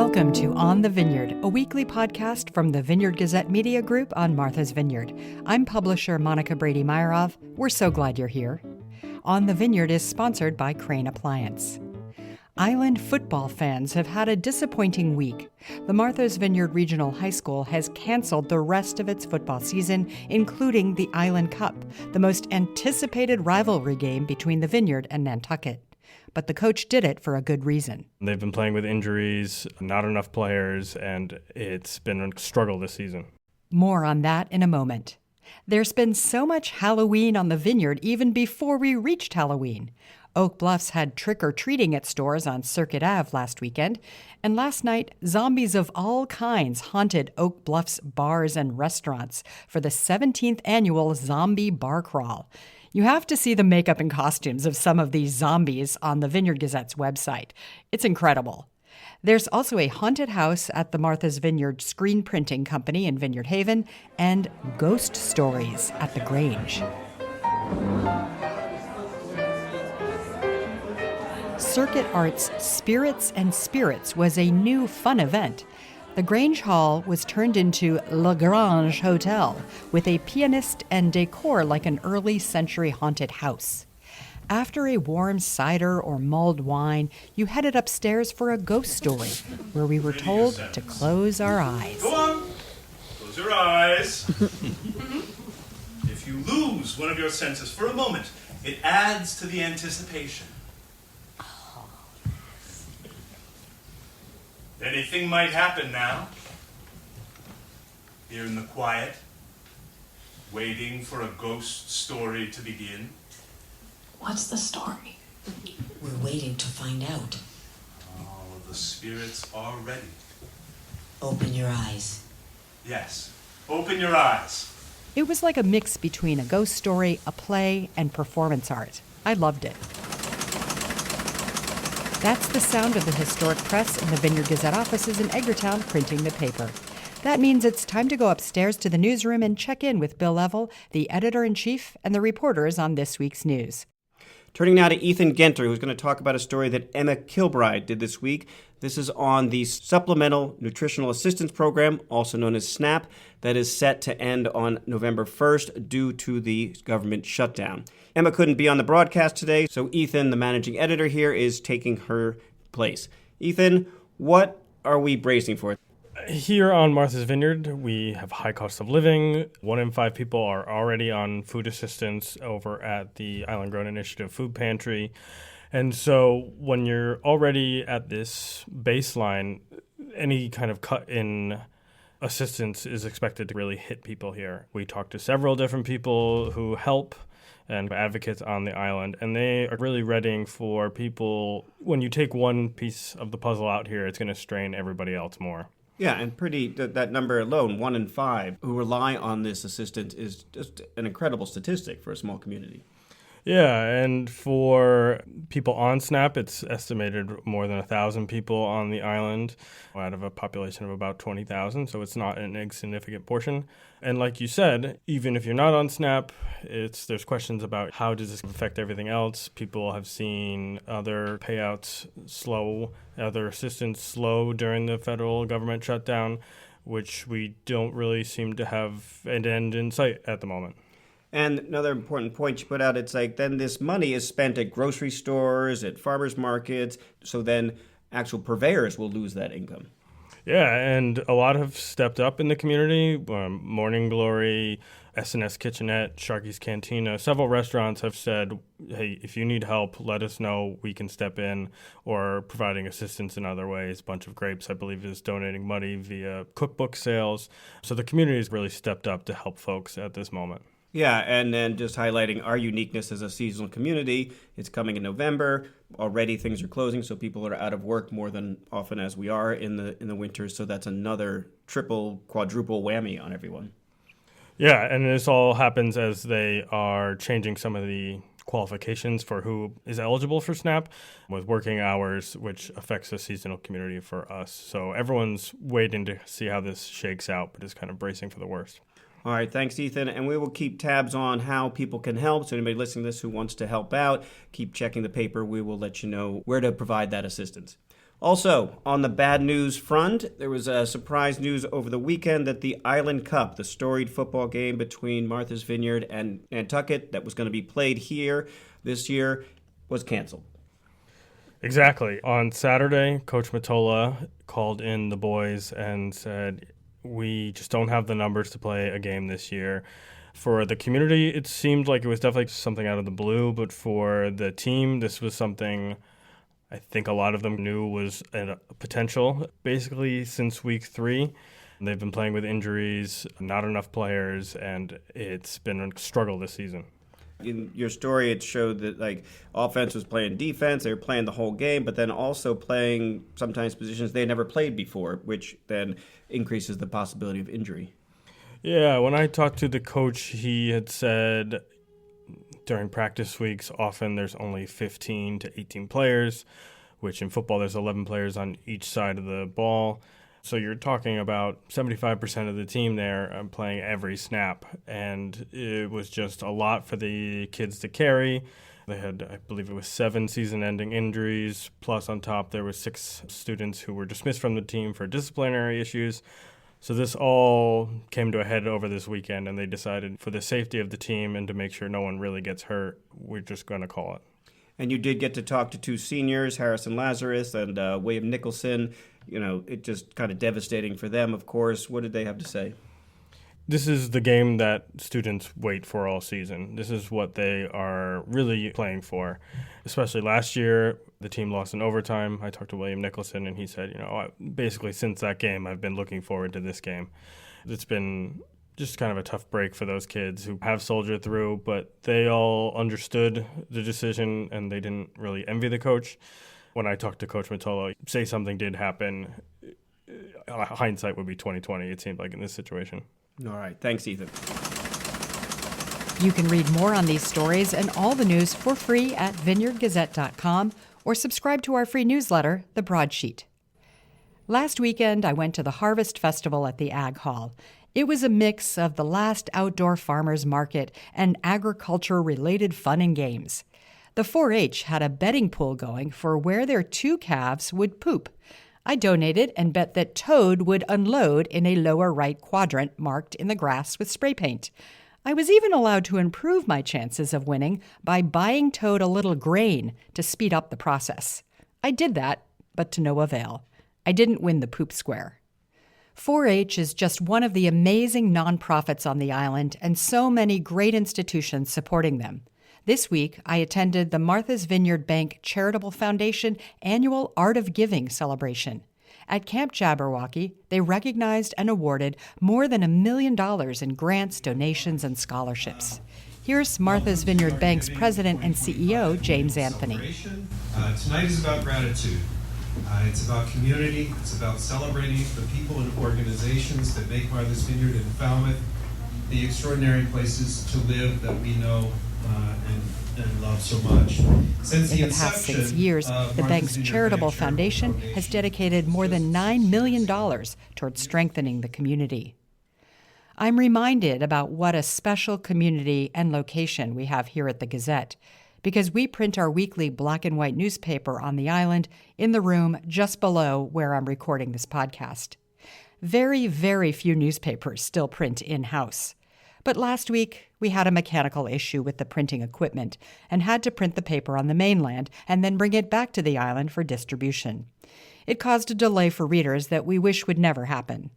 Welcome to On the Vineyard, a weekly podcast from the Vineyard Gazette Media Group on Martha's Vineyard. I'm publisher Monica Brady-Meyerov. We're so glad you're here. On the Vineyard is sponsored by Crane Appliance. Island football fans have had a disappointing week. The Martha's Vineyard Regional High School has canceled the rest of its football season, including the Island Cup, the most anticipated rivalry game between the Vineyard and Nantucket. But the coach did it for a good reason. They've been playing with injuries, not enough players, and it's been a struggle this season. More on that in a moment. There's been so much Halloween on the Vineyard even before we reached Halloween. Oak Bluffs had trick-or-treating at stores on Circuit Ave last weekend, and last night, zombies of all kinds haunted Oak Bluffs bars and restaurants for the 17th annual Zombie Bar Crawl. You have to see the makeup and costumes of some of these zombies on the Vineyard Gazette's website. It's incredible. There's also a haunted house at the Martha's Vineyard Screen Printing Company in Vineyard Haven and ghost stories at the Grange. Circuit Arts' Spirits and Spirits was a new fun event. The Grange Hall was turned into La Grange Hotel with a pianist and decor like an early century haunted house. After a warm cider or mulled wine, you headed upstairs for a ghost story where we were told to close our eyes. Go on. Close your eyes. If you lose one of your senses for a moment, it adds to the anticipation. Anything might happen now. Here in the quiet, waiting for a ghost story to begin. What's the story? We're waiting to find out. Oh, the spirits are ready. Open your eyes. Yes, open your eyes. It was like a mix between a ghost story, a play, and performance art. I loved it. That's the sound of the historic press in the Vineyard Gazette offices in Edgartown printing the paper. That means it's time to go upstairs to the newsroom and check in with Bill Level, the editor-in-chief, and the reporters on this week's news. Turning now to Ethan Genter, who's going to talk about a story that Emma Kilbride did this week. This is on the Supplemental Nutritional Assistance Program, also known as SNAP, that is set to end on November 1st due to the government shutdown. Emma couldn't be on the broadcast today, so Ethan, the managing editor here, is taking her place. Ethan, what are we bracing for? Here on Martha's Vineyard, we have high cost of living. 1 in 5 people are already on food assistance over at the Island Grown Initiative Food Pantry. And so when you're already at this baseline, any kind of cut in assistance is expected to really hit people here. We talked to several different people who help and advocates on the island, and they are really readying for people. When you take one piece of the puzzle out here, it's going to strain everybody else more. Yeah, and that number alone, 1 in 5, who rely on this assistance is just an incredible statistic for a small community. Yeah, and for people on SNAP, it's estimated more than 1,000 people on the island out of a population of about 20,000, so it's not an insignificant portion. And like you said, even if you're not on SNAP, there's questions about how does this affect everything else. People have seen other payouts slow, other assistance slow during the federal government shutdown, which we don't really seem to have an end in sight at the moment. And another important point you put out, it's like then this money is spent at grocery stores, at farmers markets, so then actual purveyors will lose that income. Yeah, and a lot have stepped up in the community. Morning Glory, S&S Kitchenette, Sharky's Cantina, several restaurants have said, hey, if you need help, let us know. We can step in, or providing assistance in other ways. Bunch of Grapes, I believe, is donating money via cookbook sales. So the community has really stepped up to help folks at this moment. Yeah, and then just highlighting our uniqueness as a seasonal community. It's coming in November. Already things are closing, so people are out of work more than often as we are in the winter. So that's another triple, quadruple whammy on everyone. Yeah, and this all happens as they are changing some of the qualifications for who is eligible for SNAP with working hours, which affects the seasonal community for us. So everyone's waiting to see how this shakes out, but is kind of bracing for the worst. All right, thanks, Ethan. And we will keep tabs on how people can help. So anybody listening to this who wants to help out, keep checking the paper. We will let you know where to provide that assistance. Also, on the bad news front, there was surprise news over the weekend that the Island Cup, the storied football game between Martha's Vineyard and Nantucket that was going to be played here this year, was canceled. Exactly. On Saturday, Coach Mottola called in the boys and said, we just don't have the numbers to play a game this year. For the community, it seemed like it was definitely something out of the blue, but for the team, this was something I think a lot of them knew was a potential. Basically, since week 3, they've been playing with injuries, not enough players, and it's been a struggle this season. In your story, it showed that offense was playing defense, they were playing the whole game, but then also playing sometimes positions they never played before, which then increases the possibility of injury. Yeah, when I talked to the coach, he had said during practice weeks, often there's only 15 to 18 players, which in football there's 11 players on each side of the ball. So you're talking about 75% of the team there playing every snap, and it was just a lot for the kids to carry. They had, I believe it was 7 season-ending injuries, plus on top there were 6 students who were dismissed from the team for disciplinary issues. So this all came to a head over this weekend, and they decided for the safety of the team and to make sure no one really gets hurt, we're just going to call it. And you did get to talk to 2 seniors, Harrison Lazarus and William Nicholson. It just kind of devastating for them, of course. What did they have to say? This is the game that students wait for all season. This is what they are really playing for. Especially last year, the team lost in overtime. I talked to William Nicholson, and he said, basically since that game, I've been looking forward to this game. It's been just kind of a tough break for those kids who have soldiered through, but they all understood the decision, and they didn't really envy the coach. When I talked to Coach Mottola, say something did happen, hindsight would be 20/20, it seemed like, in this situation. All right. Thanks, Ethan. You can read more on these stories and all the news for free at vineyardgazette.com or subscribe to our free newsletter, The Broadsheet. Last weekend, I went to the Harvest Festival at the Ag Hall. It was a mix of the last outdoor farmers market and agriculture-related fun and games. The 4-H had a betting pool going for where their 2 calves would poop. I donated and bet that Toad would unload in a lower right quadrant marked in the grass with spray paint. I was even allowed to improve my chances of winning by buying Toad a little grain to speed up the process. I did that, but to no avail. I didn't win the poop square. 4-H is just one of the amazing nonprofits on the island and so many great institutions supporting them. This week, I attended the Martha's Vineyard Bank Charitable Foundation annual Art of Giving celebration. At Camp Jabberwocky, they recognized and awarded more than $1 million in grants, donations, and scholarships. Here's Martha's Vineyard Bank's president and CEO, James Anthony. Tonight is about gratitude. It's about community. It's about celebrating the people and organizations that make Martha's Vineyard in Falmouth the extraordinary places to live that we know and love so much. Since In the past 6 years, the bank's charitable foundation has dedicated more than $9 million towards strengthening the community. I'm reminded about what a special community and location we have here at the Gazette, because we print our weekly black and white newspaper on the island in the room just below where I'm recording this podcast. Very, very few newspapers still print in-house. But last week, we had a mechanical issue with the printing equipment and had to print the paper on the mainland and then bring it back to the island for distribution. It caused a delay for readers that we wish would never happen.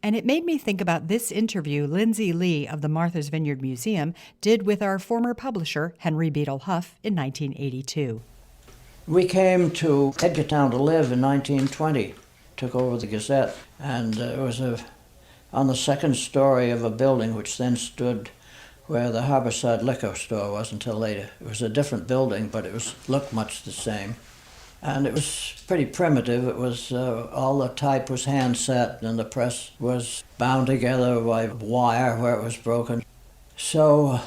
And it made me think about this interview Lindsay Lee of the Martha's Vineyard Museum did with our former publisher, Henry Beadle Huff, in 1982. We came to Edgartown to live in 1920, took over the Gazette, and it was on the second story of a building which then stood where the Harborside liquor store was until later. It was a different building, but it looked much the same. And it was pretty primitive. It was all the type was hand set, and the press was bound together by wire where it was broken. So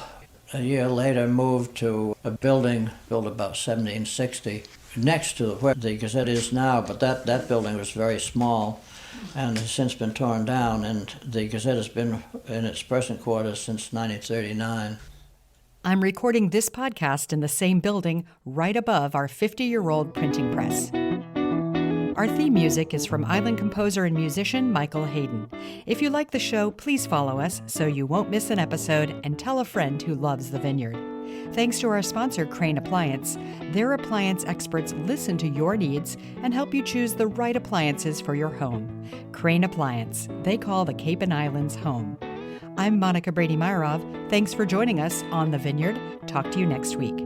a year later moved to a building built about 1760 next to where the Gazette is now, but that building was very small and has since been torn down, and the Gazette has been in its present quarters since 1939. I'm recording this podcast in the same building right above our 50-year-old printing press. Our theme music is from island composer and musician Michael Hayden. If you like the show, please follow us so you won't miss an episode, and tell a friend who loves the Vineyard. Thanks to our sponsor, Crane Appliance. Their appliance experts listen to your needs and help you choose the right appliances for your home. Crane Appliance. They call the Cape and Islands home. I'm Monica Brady-Myrov. Thanks for joining us on The Vineyard. Talk to you next week.